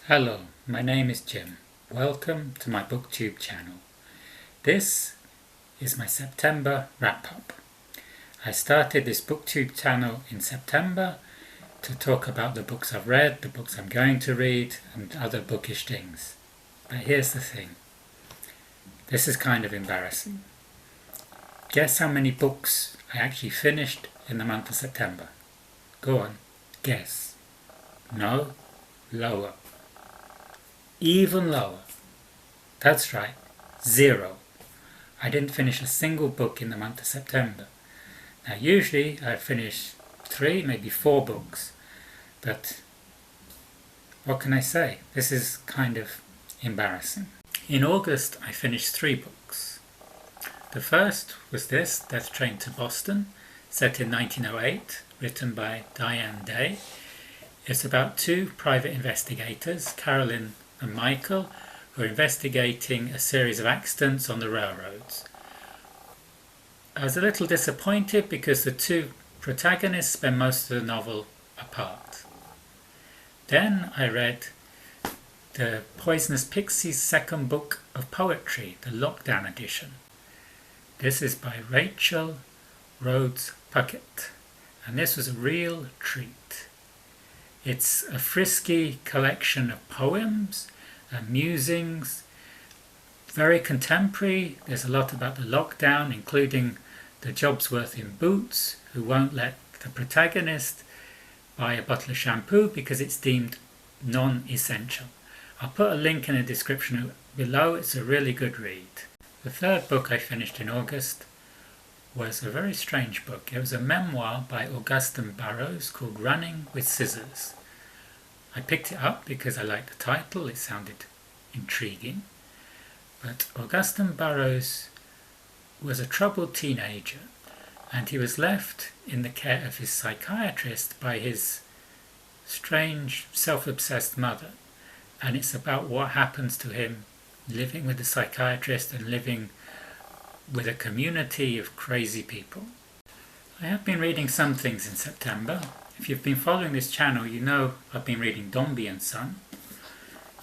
Hello, my name is Jim. Welcome to my BookTube channel. This is my September wrap-up. I started this BookTube channel in September to talk about the books I've read, the books I'm going to read, and other bookish things. But here's the thing. This is kind of embarrassing. Guess how many books I actually finished in the month of September? Go on, guess. No, lower. Even lower. That's right, 0. I didn't finish a single book in the month of September. Now usually I finish 3, maybe 4 books, but what can I say? This is kind of embarrassing. In August I finished 3 books. The first was this, Death Train to Boston, set in 1908, written by Dianne. It's about 2 private investigators, Carolyn and Michael, who are investigating a series of accidents on the railroads. I was a little disappointed because the 2 protagonists spend most of the novel apart. Then I read the Poisonous Pixie's second book of poetry, the lockdown edition. This is by Rachel Rhodes Puckett, and this was a real treat. It's a frisky collection of poems and musings, very contemporary. There's a lot about the lockdown, including the Jobsworth in boots, who won't let the protagonist buy a bottle of shampoo because it's deemed non-essential. I'll put a link in the description below. It's a really good read. The third book I finished in August was a very strange book. It was a memoir by Augusten Burroughs called Running with Scissors. I picked it up because I liked the title, it sounded intriguing. But Augusten Burroughs was a troubled teenager, and he was left in the care of his psychiatrist by his strange, self-obsessed mother. And it's about what happens to him living with the psychiatrist and living with a community of crazy people. I have been reading some things in September. If you've been following this channel, you know I've been reading Dombey and Son.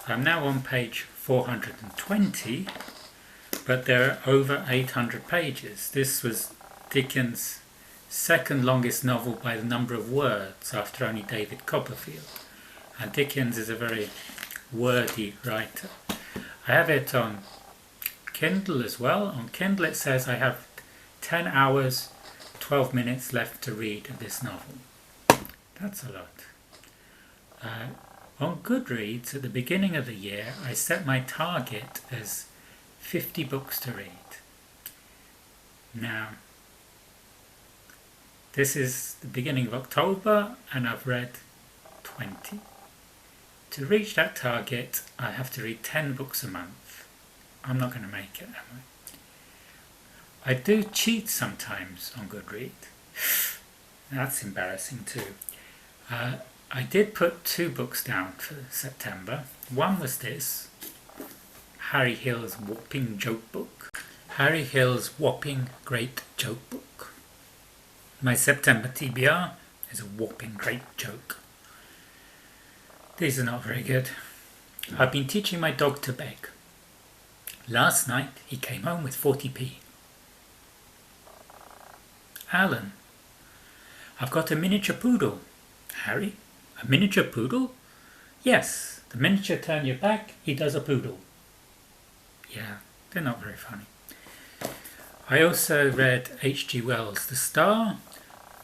I'm now on page 420, but there are over 800 pages. This was Dickens' second longest novel by the number of words, after only David Copperfield. And Dickens is a very wordy writer. I have it on Kindle as well. On Kindle it says I have 10 hours, 12 minutes left to read of this novel. That's a lot. On Goodreads at the beginning of the year I set my target as 50 books to read. Now this is the beginning of October and I've read 20. To reach that target I have to read 10 books a month. I'm not going to make it, am I? I do cheat sometimes on Goodreads. That's embarrassing too. I did put 2 books down for September. One was this, Harry Hill's Whopping Joke Book. Harry Hill's Whopping Great Joke Book. My September TBR is a whopping great joke. These are not very good. I've been teaching my dog to beg. Last night he came home with 40p. Alan, I've got a miniature poodle. Harry, a miniature poodle? Yes, the minute you turn your back, he does a poodle. Yeah, they're not very funny. I also read H.G. Wells' The Star.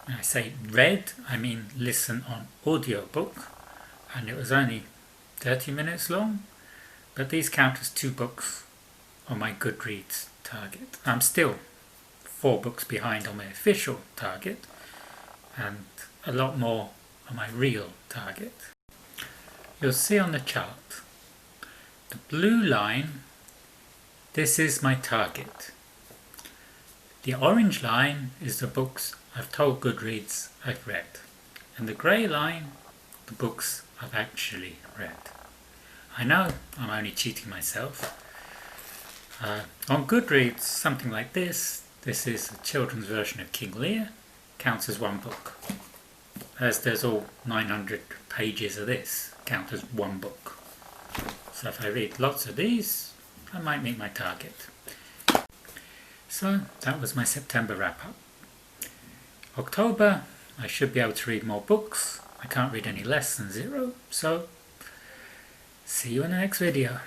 When I say read, I mean listen on audiobook. And it was only 30 minutes long. But these count as 2 books on my Goodreads target. I'm still 4 books behind on my official target. And a lot more on my real target. You'll see on the chart, the blue line, this is my target. The orange line is the books I've told Goodreads I've read. And the grey line, the books I've actually read. I know I'm only cheating myself. On Goodreads, something like this. This is a children's version of King Lear. Counts as 1 book. As there's all 900 pages of this, count as 1 book. So if I read lots of these, I might meet my target. So that was my September wrap-up. October, I should be able to read more books. I can't read any less than 0, so see you in the next video.